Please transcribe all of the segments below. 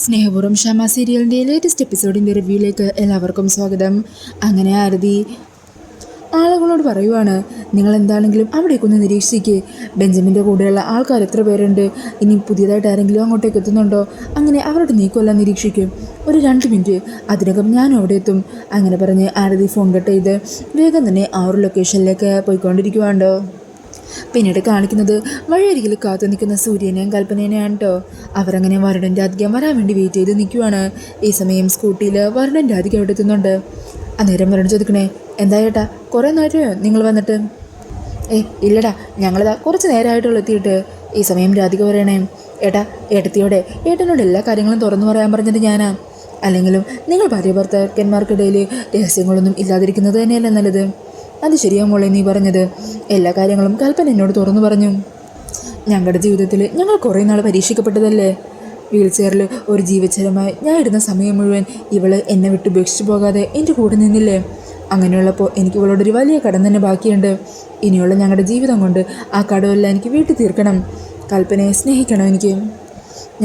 സ്നേഹപൂർവ്വം ഷമ സീരിയലിൻ്റെ ലേറ്റസ്റ്റ് എപ്പിസോഡിൻ്റെ റിവ്യൂയിലേക്ക് എല്ലാവർക്കും സ്വാഗതം. അങ്ങനെ ആരതി ആളുകളോട് പറയുവാണ്, നിങ്ങൾ എന്താണെങ്കിലും അവിടേക്കൊന്ന് നിരീക്ഷിക്ക്. ബെഞ്ചമിൻ്റെ കൂടെയുള്ള ആൾക്കാർ എത്ര പേരുണ്ട്, ഇനി പുതിയതായിട്ട് ആരെങ്കിലും അങ്ങോട്ടേക്ക് എത്തുന്നുണ്ടോ, അങ്ങനെ അവരുടെ നീക്കമെല്ലാം നിരീക്ഷിക്കും. ഒരു 2 മിനിറ്റ്, അതിനകം ഞാനും അവിടെ എത്തും. അങ്ങനെ പറഞ്ഞ് ആരതി ഫോൺ കട്ട് ചെയ്ത് വേഗം തന്നെ ആ ഒരു ലൊക്കേഷനിലേക്ക് പോയിക്കൊണ്ടിരിക്കുവാണ്ടോ. പിന്നീട് കാണിക്കുന്നത് വഴിയരികിൽ കാത്തു നിൽക്കുന്ന സൂര്യനെയും കൽപ്പനേനെയാണ് കേട്ടോ. അവരങ്ങനെ വരുണൻ രാധിക വരാൻ വേണ്ടി വെയിറ്റ് ചെയ്ത് നിൽക്കുവാണ്. ഈ സമയം സ്കൂട്ടിയിൽ വരുണൻ രാധിക അവിടെ എത്തുന്നുണ്ട്. അന്നേരം വരുൺ ചോദിക്കണേ, എന്താ ഏട്ടാ കുറേ നേരമോ നിങ്ങൾ വന്നിട്ട്? ഇല്ലടാ, ഞങ്ങളിതാ കുറച്ച് നേരമായിട്ടുള്ള എത്തിയിട്ട്. ഈ സമയം രാധിക പറയണേ, ഏട്ടാ ഏട്ടത്തിയോടെ ഏട്ടനോട് എല്ലാ കാര്യങ്ങളും തുറന്നു പറയാൻ പറഞ്ഞത് ഞാനാ. അല്ലെങ്കിലും നിങ്ങൾ ഭാര്യ ഭർത്താക്കന്മാർക്കിടയിൽ രഹസ്യങ്ങളൊന്നും ഇല്ലാതിരിക്കുന്നത് തന്നെയല്ലേ നല്ലത്. അത് ശരിയാ മോളെ നീ പറഞ്ഞത്. എല്ലാ കാര്യങ്ങളും കൽപ്പന എന്നോട് തുറന്നു പറഞ്ഞു. ഞങ്ങളുടെ ജീവിതത്തിൽ ഞങ്ങൾ കുറേ നാൾ പരീക്ഷിക്കപ്പെട്ടതല്ലേ. വീൽ ചെയറിൽ ഒരു ജീവചരമായി ഞാൻ ഇടുന്ന സമയം മുഴുവൻ ഇവള് എന്നെ വിട്ട് ഉപേക്ഷിച്ചു പോകാതെ എൻ്റെ കൂടെ നിന്നില്ലേ. അങ്ങനെയുള്ളപ്പോൾ എനിക്ക് ഇവളോടൊരു വലിയ കടം തന്നെ ബാക്കിയുണ്ട്. ഇനിയുള്ള ഞങ്ങളുടെ ജീവിതം കൊണ്ട് ആ കടമെല്ലാം എനിക്ക് വീട്ടിൽ തീർക്കണം. കൽപ്പനയെ സ്നേഹിക്കണം. എനിക്ക്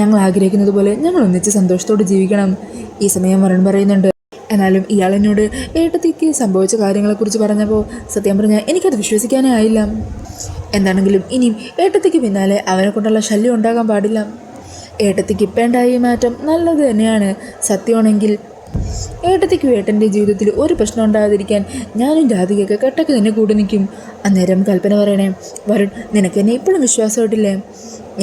ഞങ്ങൾ ആഗ്രഹിക്കുന്നത് പോലെ ഞങ്ങൾ ഒന്നിച്ച് സന്തോഷത്തോടെ ജീവിക്കണം. ഈ സമയം വരുൺ പറയുന്നുണ്ട്, എന്നാലും ഇയാൾ എന്നോട് ഏട്ടത്തിക്ക് സംഭവിച്ച കാര്യങ്ങളെക്കുറിച്ച് പറഞ്ഞപ്പോൾ സത്യം പറഞ്ഞാൽ എനിക്കത് വിശ്വസിക്കാനേ ആയില്ല. എന്താണെങ്കിലും ഇനിയും ഏട്ടത്തിക്ക് പിന്നാലെ അവനെ കൊണ്ടുള്ള ശല്യം ഉണ്ടാകാൻ പാടില്ല. ഏട്ടത്തിക്ക് ഇപ്പേണ്ടായി മാറ്റം നല്ലത് തന്നെയാണ്. സത്യമാണെങ്കിൽ ഏട്ടത്തിക്കും ഏട്ടൻ്റെ ജീവിതത്തിൽ ഒരു പ്രശ്നം ഉണ്ടാകാതിരിക്കാൻ ഞാനും രാധികയൊക്കെ കട്ടക്ക് തന്നെ കൂടെ നിൽക്കും. അന്നേരം കൽപ്പന പറയണേ, വരുൺ നിനക്ക് എന്നെ ഇപ്പോഴും വിശ്വാസമായിട്ടില്ലേ?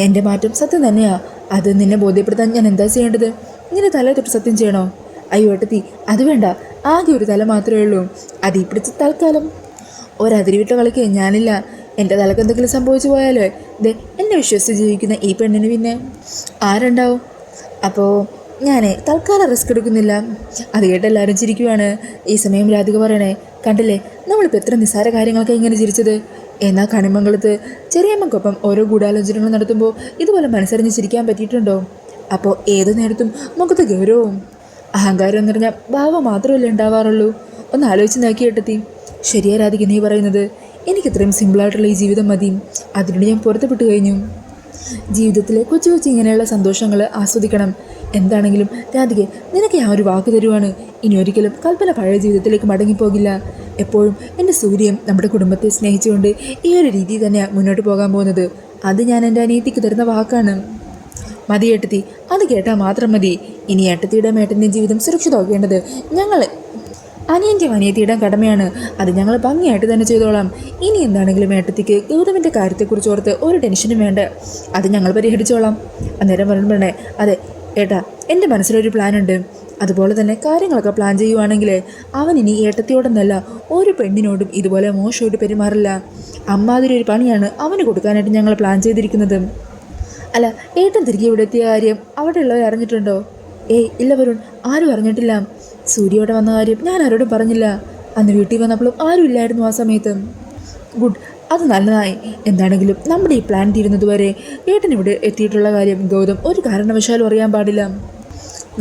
എൻ്റെ മാറ്റം സത്യം തന്നെയാ. അത് നിന്നെ ബോധ്യപ്പെടുത്താൻ ഞാൻ എന്താ ചെയ്യേണ്ടത്? ഇങ്ങനെ തലേ തൊട്ട് സത്യം ചെയ്യണോ? അയ്യോ ഏട്ടത്തി, അത് വേണ്ട. ആകെ ഒരു തല മാത്രമേ ഉള്ളൂ. അത് ഈ പിടിച്ച് തൽക്കാലം ഒരതിരിവിട്ട കളിക്ക് ഞാനില്ല. എൻ്റെ തലക്ക് എന്തെങ്കിലും സംഭവിച്ചു പോയാലോ എന്നെ വിശ്വസിച്ച് ജീവിക്കുന്ന ഈ പെണ്ണിന് പിന്നെ ആരുണ്ടാവും? അപ്പോൾ ഞാൻ തൽക്കാലം റിസ്ക് എടുക്കുന്നില്ല. അത് കേട്ട് എല്ലാവരും ചിരിക്കുവാണ്. ഈ സമയം രാധിക പറയണേ, കണ്ടില്ലേ നമ്മളിപ്പോൾ എത്ര നിസ്സാര കാര്യങ്ങളൊക്കെ ഇങ്ങനെ ചിരിച്ചത്. എന്നാൽ കണിമംഗലത്ത് ചെറിയമ്മക്കൊപ്പം ഓരോ ഗൂഢാലോചനകൾ നടത്തുമ്പോൾ ഇതുപോലെ മനസ്സറിഞ്ഞ് ചിരിക്കാൻ പറ്റിയിട്ടുണ്ടോ? അപ്പോൾ ഏത് നേരത്തും മുഖത്ത് ഗൗരവവും അഹങ്കാരം എന്ന് പറഞ്ഞാൽ ഭാവം മാത്രമല്ലേ ഉണ്ടാവാറുള്ളൂ. ഒന്ന് ആലോചിച്ച് നോക്കി ഏട്ടത്തി. ശരിയാ രാധിക നീ പറയുന്നത്. എനിക്കിത്രയും സിമ്പിളായിട്ടുള്ള ഈ ജീവിതം മതി. അതിനോട് ഞാൻ പൊരുത്തപ്പെട്ടു കഴിഞ്ഞു. ജീവിതത്തിലെ കൊച്ചു കൊച്ചു ഇങ്ങനെയുള്ള സന്തോഷങ്ങൾ ആസ്വദിക്കണം. എന്താണെങ്കിലും രാധികെ, നിനക്ക് ഞാൻ ഒരു വാക്ക് തരുവാണ്. ഇനി ഒരിക്കലും കൽപ്പന പഴയ ജീവിതത്തിലേക്ക് മടങ്ങിപ്പോകില്ല. എപ്പോഴും എൻ്റെ സൂര്യൻ നമ്മുടെ കുടുംബത്തെ സ്നേഹിച്ചുകൊണ്ട് ഈ ഒരു രീതി തന്നെയാണ് മുന്നോട്ട് പോകാൻ പോകുന്നത്. അത് ഞാൻ എൻ്റെ അനിയത്തിക്ക് തരുന്ന വാക്കാണ്. മതി ഏട്ടത്തി, അത് കേട്ടാൽ മാത്രം മതി. ഇനി ഏട്ടത്തിയുടെ ഏട്ടൻ്റെ ജീവിതം സുരക്ഷിതമാക്കേണ്ടത് ഞങ്ങൾ അനിയൻ്റെയും അനിയത്തിയുടെ കടമയാണ്. അത് ഞങ്ങൾ ഭംഗിയായിട്ട് തന്നെ ചെയ്തോളാം. ഇനി എന്താണെങ്കിലും ഏട്ടത്തിക്ക് ഗൗതമിൻ്റെ കാര്യത്തെക്കുറിച്ച് ഓർത്ത് ഒരു ടെൻഷനും വേണ്ട. അത് ഞങ്ങൾ പരിഹരിച്ചോളാം. അന്നേരം പറഞ്ഞേ, അതെ ഏട്ടാ, എൻ്റെ മനസ്സിലൊരു പ്ലാനുണ്ട്. അതുപോലെ തന്നെ കാര്യങ്ങളൊക്കെ പ്ലാൻ ചെയ്യുവാണെങ്കിൽ അവൻ ഇനി ഏട്ടത്തിയോടൊന്നല്ല ഒരു പെണ്ണിനോടും ഇതുപോലെ മോശമായിട്ട് പെരുമാറില്ല. അമ്മാതിരി ഒരു പണിയാണ് അവന് കൊടുക്കാനായിട്ട് ഞങ്ങൾ പ്ലാൻ ചെയ്തിരിക്കുന്നത്. അല്ല, ഏട്ടൻ തിരികെ ഇവിടെ എത്തിയ കാര്യം അവിടെ ഉള്ളവർ അറിഞ്ഞിട്ടുണ്ടോ? ഇല്ല വരുൺ, ആരും അറിഞ്ഞിട്ടില്ല. സൂര്യയോടെ വന്ന കാര്യം ഞാൻ ആരോടും പറഞ്ഞില്ല. അന്ന് വീട്ടിൽ വന്നപ്പോഴും ആരും ഇല്ലായിരുന്നു ആ സമയത്ത്. ഗുഡ്, അത് നല്ലതായി. എന്താണെങ്കിലും നമ്മുടെ ഈ പ്ലാൻ തീരുന്നതുവരെ ഏട്ടൻ ഇവിടെ എത്തിയിട്ടുള്ള കാര്യം ഗൗതം ഒരു കാരണവശാലും അറിയാൻ പാടില്ല.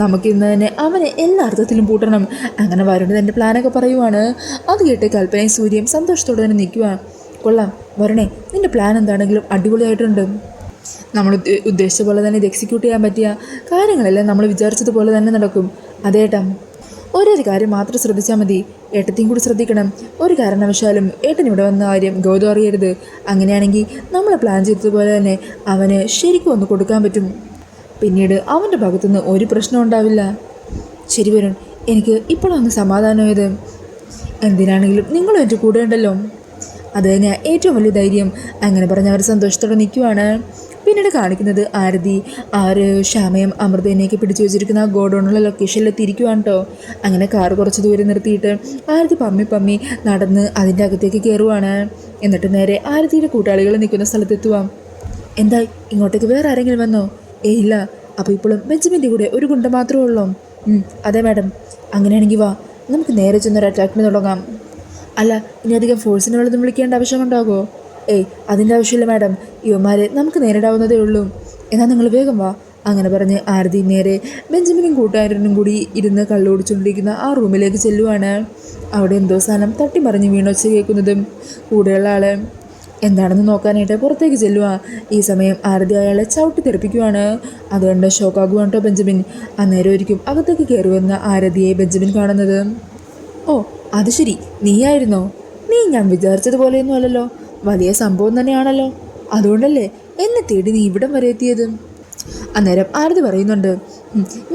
നമുക്കിന്ന് തന്നെ അവനെ എല്ലാ അർത്ഥത്തിലും പൂട്ടണം. അങ്ങനെ വരുൺ തൻ്റെ പ്ലാനൊക്കെ പറയുവാണ്. അത് കേട്ട് കൽപ്പനയും സൂര്യയും സന്തോഷത്തോടെ തന്നെ നിൽക്കുക. കൊള്ളാം വരുണേ, നിൻ്റെ പ്ലാൻ എന്താണെങ്കിലും അടിപൊളിയായിട്ടുണ്ട്. നമ്മൾ ഉദ്ദേശിച്ച പോലെ തന്നെ ഇത് എക്സിക്യൂട്ട് ചെയ്യാൻ പറ്റിയ കാര്യങ്ങളെല്ലാം നമ്മൾ വിചാരിച്ചതുപോലെ തന്നെ നടക്കും. അതേട്ടാ, ഓരോ കാര്യം മാത്രം ശ്രദ്ധിച്ചാൽ മതി. ഏട്ടത്തെയും കൂടി ശ്രദ്ധിക്കണം. ഒരു കാരണവശാലും ഏട്ടൻ ഇവിടെ വന്ന കാര്യം ഗൗതം അറിയരുത്. അങ്ങനെയാണെങ്കിൽ നമ്മൾ പ്ലാൻ ചെയ്തതുപോലെ തന്നെ അവന് ശരിക്കും ഒന്ന് കൊടുക്കാൻ പറ്റും. പിന്നീട് അവൻ്റെ ഭാഗത്തുനിന്ന് ഒരു പ്രശ്നം ഉണ്ടാവില്ല. ശരി വരുൺ, എനിക്ക് ഇപ്പോഴൊന്ന് സമാധാനമായത്. എന്തിനാണെങ്കിലും നിങ്ങളും എൻ്റെ കൂടെ ഉണ്ടല്ലോ. അത് തന്നെയാണ് ഏറ്റവും വലിയ ധൈര്യം. അങ്ങനെ പറഞ്ഞ് അവർ സന്തോഷത്തോടെ നിൽക്കുവാണ്. പിന്നീട് കാണിക്കുന്നത് ആരതി ശ്യാമയും അമൃതേനെയൊക്കെ പിടിച്ചു വെച്ചിരിക്കുന്ന ആ ഗോഡൗണുള്ള ലൊക്കേഷനിലെത്തിയിരിക്കുവാണ് കേട്ടോ. അങ്ങനെ കാർ കുറച്ച് ദൂരെ നിർത്തിയിട്ട് ആരതി പമ്മി നടന്ന് അതിൻ്റെ അകത്തേക്ക് കയറുവാണ്. എന്നിട്ട് നേരെ ആരതിയുടെ കൂട്ടാളികൾ നിൽക്കുന്ന സ്ഥലത്തെത്തുവാം. എന്തായി, ഇങ്ങോട്ടേക്ക് വേറെ ആരെങ്കിലും വന്നോ? ഇല്ല. അപ്പോൾ ഇപ്പോഴും ബെഞ്ചമിൻ്റെ കൂടെ ഒരു ഗുണ്ട മാത്രമേ ഉള്ളൂ? അതെ മാഡം. അങ്ങനെയാണെങ്കിൽ വാ, നമുക്ക് നേരെ ചെന്നൊരു അറ്റാക്കിന് തുടങ്ങാം. അല്ല, ഇനി അധികം ഫോഴ്സിനെ വല്ലതും വിളിക്കേണ്ട ആവശ്യമുണ്ടാകുമോ? അതിൻ്റെ ആവശ്യമില്ല മാഡം. യുവമാരെ നമുക്ക് നേരിടാവുന്നതേ ഉള്ളൂ. എന്നാൽ നിങ്ങൾ വേഗം വാ. അങ്ങനെ പറഞ്ഞ് ആരതി നേരെ ബെഞ്ചമിനും കൂട്ടുകാരനും കൂടി ഇരുന്ന് കള്ളുപിടിച്ചുകൊണ്ടിരിക്കുന്ന ആ റൂമിലേക്ക് ചെല്ലുവാണ്. അവിടെ എന്തോ സാധനം തട്ടിമറിഞ്ഞ് വീണൊച്ച കേൾക്കുന്നതും കൂടെയുള്ള ആള്, എന്താണെന്ന് നോക്കാനായിട്ട് പുറത്തേക്ക് ചെല്ലുക. ഈ സമയം ആരതി അയാളെ ചവിട്ടി തെറിപ്പിക്കുവാണ്. അതുകൊണ്ട് ഷോക്കാകുവാണ് കേട്ടോ ബെഞ്ചമിൻ. അന്നേരം ഒരിക്കും അകത്തേക്ക് കയറി വന്ന ആരതിയെ ബെഞ്ചമിൻ കാണുന്നത്. ഓ അത് ശരി, നീയായിരുന്നോ? നീ ഞാൻ വിചാരിച്ചതുപോലെയൊന്നും അല്ലല്ലോ, വലിയ സംഭവം തന്നെയാണല്ലോ. അതുകൊണ്ടല്ലേ എന്നെ തേടി നീ ഇവിടം വരെ എത്തിയത്? അന്നേരം ആരതി പറയുന്നുണ്ട്,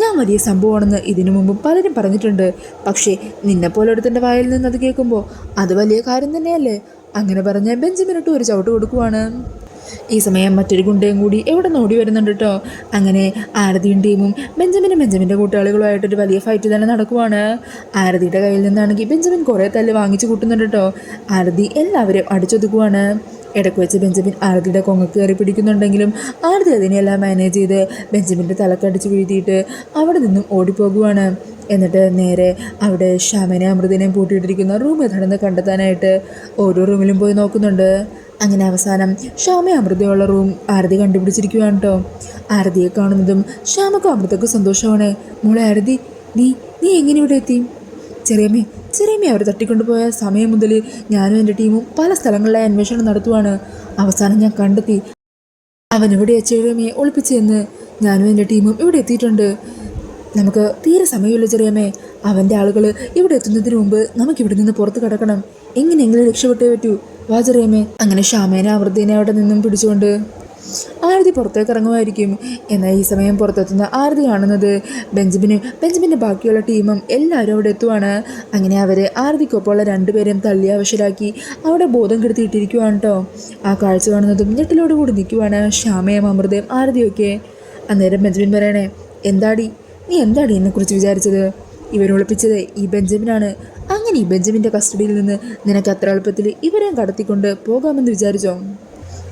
ഞാൻ വലിയ സംഭവമാണെന്ന് ഇതിനു മുമ്പും പലരും പറഞ്ഞിട്ടുണ്ട്. പക്ഷേ നിന്നെപ്പോലെ ഒരുത്തൻ്റെ വായിൽ നിന്ന് അത് കേൾക്കുമ്പോൾ അത് വലിയ കാര്യം തന്നെയല്ലേ? അങ്ങനെ പറഞ്ഞ് ബെഞ്ചമിനിട്ട് ഒരു ചവിട്ട് കൊടുക്കുവാണ്. ഈ സമയം മറ്റൊരു ഗുണ്ടയും കൂടി എവിടെ നോടി വരുന്നുണ്ട് കേട്ടോ. അങ്ങനെ ആരതിയും ടീമും ബെഞ്ചമിൻ്റെ കൂട്ടാളികളുമായിട്ടൊരു വലിയ ഫൈറ്റ് തന്നെ നടക്കുവാണ്. ആരതിയുടെ കയ്യിൽ നിന്നാണെങ്കിൽ ബെഞ്ചമിൻ കുറേ തല്ല് വാങ്ങിച്ചു കൂട്ടുന്നുണ്ട് കേട്ടോ. ആരതി എല്ലാവരെയും അടിച്ചൊതുക്കുവാണ്. ഇടയ്ക്ക് വെച്ച് ബെഞ്ചമിൻ ആരതിയുടെ കൊങ്ങക്ക് കയറി പിടിക്കുന്നുണ്ടെങ്കിലും ആരതി അതിനെല്ലാം മാനേജ് ചെയ്ത് ബെഞ്ചമിൻ്റെ തലക്കടിച്ച് വീഴ്ത്തിയിട്ട് അവിടെ നിന്നും ഓടിപ്പോകുവാണ്. എന്നിട്ട് നേരെ അവിടെ ശ്യാമനെ അമൃതനെയും പൂട്ടിയിട്ടിരിക്കുന്ന റൂം ഏതാണെന്ന് കണ്ടെത്താനായിട്ട് ഓരോ റൂമിലും പോയി നോക്കുന്നുണ്ട്. അങ്ങനെ അവസാനം ശ്യാമ അമൃതയുള്ള റൂം ആരതി കണ്ടുപിടിച്ചിരിക്കുകയാണ് കേട്ടോ. ആരതിയെ കാണുന്നതും ശ്യാമക്കും അമൃതക്കും സന്തോഷമാണ്. മോളെ ആരതി, നീ നീ എങ്ങനെ ഇവിടെ എത്തി? ചെറിയമ്മ അവർ തട്ടിക്കൊണ്ടുപോയ സമയം മുതൽ ഞാനും എൻ്റെ ടീമും പല സ്ഥലങ്ങളിലായി അന്വേഷണം നടത്തുവാണ്. അവസാനം ഞാൻ കണ്ടെത്തി. അവനിവിടെ ചെറിയമ്മയെ ഒളിപ്പിച്ചെന്ന് ഞാനും എൻ്റെ ടീമും ഇവിടെ എത്തിയിട്ടുണ്ട്. നമുക്ക് തീരെ സമയമില്ല ചെറിയമ്മേ. അവൻ്റെ ആളുകൾ ഇവിടെ എത്തുന്നതിന് മുമ്പ് നമുക്കിവിടെ നിന്ന് പുറത്ത് കിടക്കണം. എങ്ങനെയെങ്കിലും രക്ഷപ്പെട്ടേ പറ്റൂ. വാ ചെറിയമ്മേ. അങ്ങനെ ശ്യാമേനെ അമൃതേനെ അവിടെ നിന്നും പിടിച്ചുകൊണ്ട് ആരതി പുറത്തേക്ക് ഇറങ്ങുമായിരിക്കും. എന്നാൽ ഈ സമയം പുറത്തെത്തുന്ന ആരതി കാണുന്നത് ബെഞ്ചമിൻ്റെ ബാക്കിയുള്ള ടീമും എല്ലാവരും അവിടെ എത്തുവാണ്. അങ്ങനെ അവർ ആരതിക്കൊപ്പമുള്ള രണ്ടുപേരെയും തള്ളി അവശരാക്കി അവിടെ ബോധം കെടുത്തിയിട്ടിരിക്കുവാണ് കേട്ടോ. ആ കാഴ്ച കാണുന്നതും ഞെട്ടിലോടുകൂടി നിൽക്കുവാണ് ശ്യാമയും അമൃതയും ആരതിയൊക്കെ. അന്നേരം ബെഞ്ചമിൻ പറയണേ, നീ എന്താടി എന്നെക്കുറിച്ച് വിചാരിച്ചത്? ഇവരൊളിപ്പിച്ചത് ഈ ബെഞ്ചമിനാണ്. അങ്ങനെ ഈ ബെഞ്ചമിൻ്റെ കസ്റ്റഡിയിൽ നിന്ന് നിനക്ക് അത്ര എളുപ്പത്തിൽ ഇവരെയും കടത്തിക്കൊണ്ട് പോകാമെന്ന് വിചാരിച്ചോ?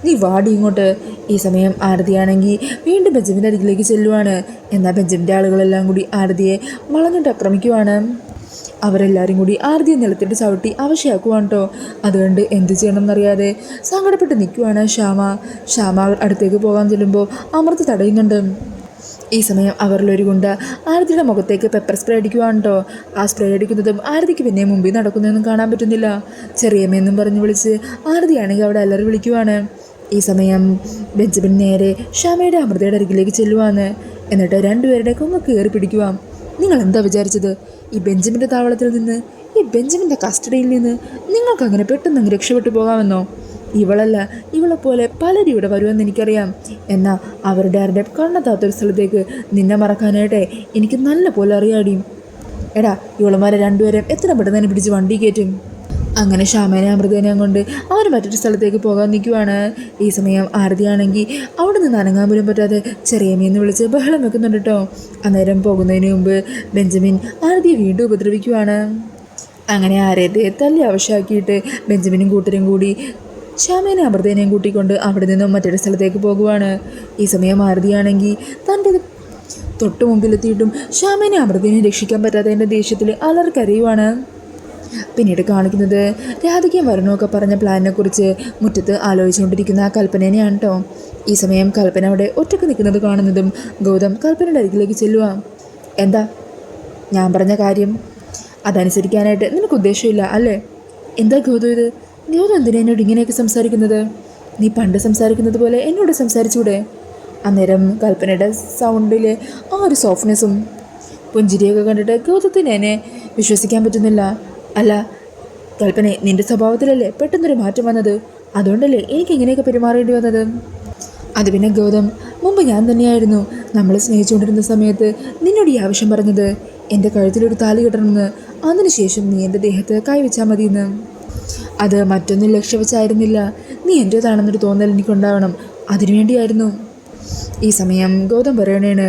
നീ വാടി ഇങ്ങോട്ട്. ഈ സമയം ആരതിയാണെങ്കിൽ വീണ്ടും ബെഞ്ചമിൻ്റെ അരികിലേക്ക് ചെല്ലുവാണ്. എന്നാൽ ബെഞ്ചമിൻ്റെ ആളുകളെല്ലാം കൂടി ആരതിയെ വളഞ്ഞിട്ട് ആക്രമിക്കുവാണ്. അവരെല്ലാവരും കൂടി ആരതിയെ നിലത്തിട്ട് ചവിട്ടി അവശയാക്കുവാണ് കേട്ടോ. അതുകൊണ്ട് എന്ത് ചെയ്യണമെന്നറിയാതെ സങ്കടപ്പെട്ട് നിൽക്കുവാണ് ശ്യാമ അടുത്തേക്ക് പോകാൻ ചെല്ലുമ്പോൾ അമൃത തടയുന്നുണ്ട്. ഈ സമയം അവരിലൊരു ഗുണ്ട ആരതിയുടെ മുഖത്തേക്ക് പെപ്പർ സ്പ്രേ അടിക്കുവാണ് കേട്ടോ. ആ സ്പ്രേ അടിക്കുന്നതും ആരതിക്ക് പിന്നെ മുമ്പിൽ നടക്കുന്നതൊന്നും കാണാൻ പറ്റുന്നില്ല. ചെറിയമ്മയെന്നും പറഞ്ഞ് വിളിച്ച് ആരതിയാണെങ്കിൽ അവിടെ അലറി വിളിക്കുവാണ്. ഈ സമയം ബെഞ്ചമിൻ നേരെ ശ്യാമയുടെ അമൃതയുടെ അരികിലേക്ക് ചെല്ലുവാന്ന്. എന്നിട്ട് രണ്ടുപേരുടെ കൊങ്ങ കയറി പിടിക്കുവാം. നിങ്ങൾ എന്താ വിചാരിച്ചത്? ഈ ബെഞ്ചമിൻ്റെ താവളത്തിൽ നിന്ന്, ഈ ബെഞ്ചമിൻ്റെ കസ്റ്റഡിയിൽ നിന്ന് നിങ്ങൾക്ക് അങ്ങനെ പെട്ടെന്ന് അങ്ങ് രക്ഷപ്പെട്ടു പോകാമെന്നോ? ഇവളെപ്പോലെ പലരും ഇവിടെ വരുമെന്ന് എനിക്കറിയാം. എന്നാൽ അവരുടെ ആരുടെ കണ്ണെത്താത്തൊരു സ്ഥലത്തേക്ക് നിന്നെ മറക്കാനായിട്ടേ എനിക്ക് നല്ല പോലെ അറിയാടി. എടാ, ഇവളുമാരെ രണ്ടുപേരെയും എത്ര പെട്ടെന്ന് തന്നെ പിടിച്ച് വണ്ടി കയറ്റും. അങ്ങനെ ശ്യാമേനെ അമൃതേനെയും കൊണ്ട് അവർ മറ്റൊരു സ്ഥലത്തേക്ക് പോകാൻ നിൽക്കുവാണ്. ഈ സമയം ആരതിയാണെങ്കിൽ അവിടെ നിന്ന് അനങ്ങാൻ പോലും പറ്റാതെ ചെറിയമ്മയെന്ന് വിളിച്ച് ബഹളം വെക്കുന്നുണ്ട് കേട്ടോ. അന്നേരം പോകുന്നതിന് മുമ്പ് ബെഞ്ചമിൻ ആരതിയെ വീണ്ടും ഉപദ്രവിക്കുവാണ്. അങ്ങനെ ആരതിയെ തല്ലി അവശയാക്കിയിട്ട് ബെഞ്ചമിനും കൂട്ടരും കൂടി ശ്യാമേനെ അമൃതേനെയും കൂട്ടിക്കൊണ്ട് അവിടെ നിന്നും മറ്റൊരു സ്ഥലത്തേക്ക് പോകുവാണ്. ഈ സമയം ആരതിയാണെങ്കിൽ തൻ്റെ തൊട്ട് മുമ്പിലെത്തിയിട്ടും ശ്യാമേനെ അമൃതേനെ രക്ഷിക്കാൻ പറ്റാത്തതിൻ്റെ ദേഷ്യത്തിൽ അലർക്കരയുവാണ്. പിന്നീട് കാണിക്കുന്നത് രാധികയും വരണമൊക്കെ പറഞ്ഞ പ്ലാനിനെക്കുറിച്ച് മുറ്റത്ത് ആലോചിച്ചുകൊണ്ടിരിക്കുന്ന കൽപ്പനേനെയാണ് കേട്ടോ. ഈ സമയം കൽപ്പന അവിടെ ഒറ്റയ്ക്ക് നിൽക്കുന്നത് കാണുന്നതും ഗൗതം കൽപ്പനയുടെ അരികിലേക്ക് ചെല്ലുക. എന്താ ഞാൻ പറഞ്ഞ കാര്യം അതനുസരിക്കാനായിട്ട് നിനക്ക് ഉദ്ദേശമില്ല അല്ലേ? എന്താ ഗൗതം ഇത്? ഗൗതം എന്തിനാ എന്നോട് ഇങ്ങനെയൊക്കെ സംസാരിക്കുന്നത്? നീ പണ്ട് സംസാരിക്കുന്നത് പോലെ എന്നോട് സംസാരിച്ചൂടെ? അന്നേരം കൽപ്പനയുടെ സൗണ്ടിൽ ആ ഒരു സോഫ്റ്റ്നെസ്സും പുഞ്ചിരിയൊക്കെ കണ്ടിട്ട് ഗൗതത്തിന് എന്നെ വിശ്വസിക്കാൻ പറ്റുന്നില്ല. അല്ല കൽപ്പനെ, നിന്റെ സ്വഭാവത്തിലല്ലേ പെട്ടെന്നൊരു മാറ്റം വന്നത്? അതുകൊണ്ടല്ലേ എനിക്ക് ഇങ്ങനെയൊക്കെ പെരുമാറേണ്ടി വന്നത്? അത് പിന്നെ ഗൗതം, മുമ്പ് ഞാൻ തന്നെയായിരുന്നു നമ്മൾ സ്നേഹിച്ചുകൊണ്ടിരുന്ന സമയത്ത് നിന്നോട് ഈ ആവശ്യം പറഞ്ഞത്, എൻ്റെ കഴുത്തിലൊരു താലി കെട്ടണമെന്ന്. അതിനുശേഷം നീ എൻ്റെ ദേഹത്ത് കൈവച്ചാൽ മതിയെന്ന്. അത് മറ്റൊന്നും ലക്ഷ്യം വെച്ചായിരുന്നില്ല. നീ എൻ്റേതാണെന്നൊരു തോന്നൽ എനിക്കുണ്ടാവണം, അതിനുവേണ്ടിയായിരുന്നു. ഈ സമയം ഗൗതം പറയണേണ്,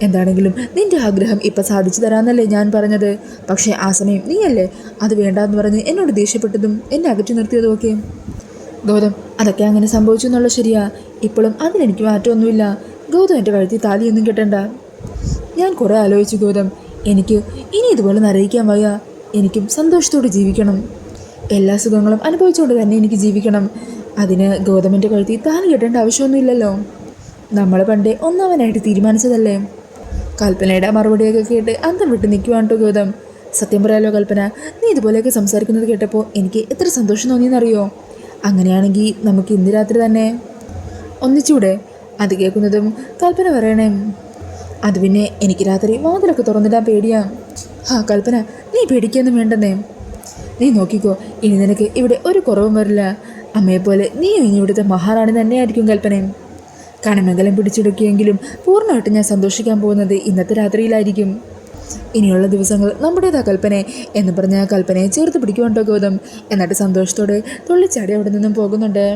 എന്താണെങ്കിലും നിൻ്റെ ആഗ്രഹം ഇപ്പം സാധിച്ചു തരാമെന്നല്ലേ ഞാൻ പറഞ്ഞത്. പക്ഷേ ആ സമയം നീയല്ലേ അത് വേണ്ടാന്ന് പറഞ്ഞ് എന്നോട് ദേഷ്യപ്പെട്ടതും എന്നെ അകറ്റി നിർത്തിയതും ഒക്കെ. ഗൗതം, അതൊക്കെ അങ്ങനെ സംഭവിച്ചു എന്നുള്ള ശരിയാ. ഇപ്പോഴും അതിലെനിക്ക് മാറ്റമൊന്നുമില്ല. ഗൗതം എൻ്റെ കഴുത്തിൽ താലിയൊന്നും കെട്ടണ്ട. ഞാൻ കുറേ ആലോചിച്ചു ഗൗതം, എനിക്ക് ഇനി ഇതുപോലെ നരയിക്കാൻ വയ്യ. എനിക്കും സന്തോഷത്തോടെ ജീവിക്കണം. എല്ലാ സുഖങ്ങളും അനുഭവിച്ചുകൊണ്ട് തന്നെ എനിക്ക് ജീവിക്കണം. അതിന് ഗൗതമിൻ്റെ കഴുത്തിൽ താലി കെട്ടേണ്ട ആവശ്യമൊന്നുമില്ലല്ലോ. നമ്മൾ പണ്ടേ ഒന്നാമനായിട്ട് തീരുമാനിച്ചതല്ലേ. കൽപ്പനയുടെ മറുപടിയൊക്കെ കേട്ട് അന്തം വിട്ട് നിൽക്കുവാണ് കേട്ടോ ഗൗതം. സത്യം പറയാലോ കൽപ്പന, നീ ഇതുപോലെയൊക്കെ സംസാരിക്കുന്നത് കേട്ടപ്പോൾ എനിക്ക് എത്ര സന്തോഷം തോന്നിയെന്നറിയോ? അങ്ങനെയാണെങ്കിൽ നമുക്ക് ഇന്ന് രാത്രി തന്നെ ഒന്നിച്ചൂടെ? അത് കേൾക്കുന്നതും കൽപ്പന പറയണേ, അത് പിന്നെ എനിക്ക് രാത്രി വാതിലൊക്കെ തുറന്നിടാൻ പേടിയാ. കൽപ്പന, നീ പേടിക്കൊന്നും വേണ്ടെന്നേ. നീ നോക്കിക്കോ, ഇനി നിനക്ക് ഇവിടെ ഒരു കുറവും വരില്ല. അമ്മയെപ്പോലെ നീയും ഇനി ഇവിടുത്തെ മഹാറാണി തന്നെയായിരിക്കും കൽപ്പനയും. കണമെങ്കിലും പിടിച്ചെടുക്കിയെങ്കിലും പൂർണ്ണമായിട്ട് ഞാൻ സന്തോഷിക്കാൻ പോകുന്നത് ഇന്നത്തെ രാത്രിയിലായിരിക്കും. ഇനിയുള്ള ദിവസങ്ങൾ നമ്മുടേതാ കൽപ്പനെ എന്ന് പറഞ്ഞ കൽപ്പനയെ ചേർത്ത് പിടിക്കുവാണ്ടോ ഗൗതം. എന്നിട്ട് സന്തോഷത്തോടെ തുള്ളിച്ചാടി അവിടെ നിന്നും പോകുന്നുണ്ട്.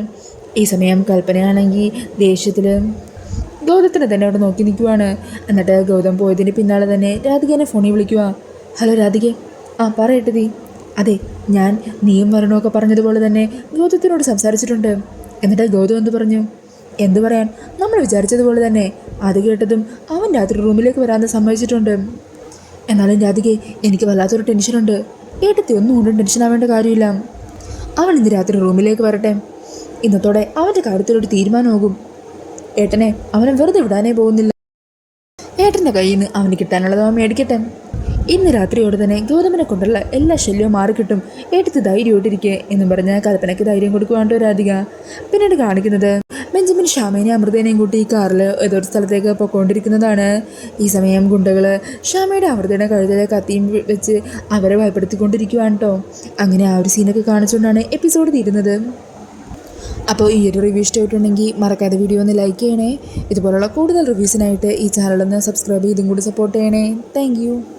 ഈ സമയം കൽപ്പനയാണെങ്കിൽ ദേഷ്യത്തിൽ ഗൗതത്തിനെ തന്നെ അവിടെ നോക്കി നിൽക്കുവാണ്. എന്നിട്ട് ഗൗതം പോയതിന് പിന്നാലെ തന്നെ രാധികേനെ ഫോണിൽ വിളിക്കുക. ഹലോ രാധികെ. പറയട്ടെ നീ. അതെ, ഞാൻ നീയും വരണമൊക്കെ പറഞ്ഞതുപോലെ തന്നെ ഗൗതത്തിനോട് സംസാരിച്ചിട്ടുണ്ട്. എന്നിട്ട് ഗൗതം എന്ത് പറഞ്ഞു? എന്തു പറയാൻ, നമ്മൾ വിചാരിച്ചതുപോലെ തന്നെ. അത് കേട്ടതും അവൻ രാത്രി റൂമിലേക്ക് വരാമെന്ന് സമ്മതിച്ചിട്ടുണ്ട്. എന്നാലും രാധികെ, എനിക്ക് വല്ലാത്തൊരു ടെൻഷനുണ്ട്. ഏട്ടത്തി ഒന്നും കൊണ്ടും ടെൻഷൻ ആവേണ്ട കാര്യമില്ല. അവൻ ഇന്ന് രാത്രി റൂമിലേക്ക് വരട്ടെ. ഇന്നത്തോടെ അവൻ്റെ കാര്യത്തിലൊരു തീരുമാനമാകും. ഏട്ടനെ അവനെ വെറുതെ വിടാനേ പോകുന്നില്ല. ഏട്ടൻ്റെ കയ്യിൽ നിന്ന് അവന് കിട്ടാനുള്ളത് അവൻ മേടിക്കട്ടെ. ഇന്ന് രാത്രിയോടെ തന്നെ ഗൗതമനെ കൊണ്ടുള്ള എല്ലാ ശല്യവും മാറിക്കിട്ടും. ഏട്ടത്ത് ധൈര്യമായിട്ടിരിക്കുക എന്നും പറഞ്ഞ കൽപ്പനയ്ക്ക് ധൈര്യം കൊടുക്കുവാണ്ടോ രാധിക. പിന്നീട് കാണിക്കുന്നത് ബെഞ്ചമിൻ ഷാമേനെയും അമൃതേനെയും കൂട്ടി കാറിൽ ഏതൊരു സ്ഥലത്തേക്ക് പോയിക്കൊണ്ടിരിക്കുന്നതാണ്. ഈ സമയം ഗുണ്ടകൾ ഷാമയുടെ അമൃതയുടെ കഴുതലെ കത്തിയും വെച്ച് അവരെ ഭയപ്പെടുത്തിക്കൊണ്ടിരിക്കുവാണ് കേട്ടോ. അങ്ങനെ ആ ഒരു സീനൊക്കെ കാണിച്ചുകൊണ്ടാണ് എപ്പിസോഡ് തീരുന്നത്. അപ്പോൾ ഈ ഒരു റിവ്യൂ ഇഷ്ടമായിട്ടുണ്ടെങ്കിൽ മറക്കാതെ വീഡിയോ ഒന്ന് ലൈക്ക് ചെയ്യണേ. ഇതുപോലുള്ള കൂടുതൽ റിവ്യൂസിനായിട്ട് ഈ ചാനലൊന്ന് സബ്സ്ക്രൈബ് ചെയ്തും കൂടി സപ്പോർട്ട് ചെയ്യണേ. താങ്ക്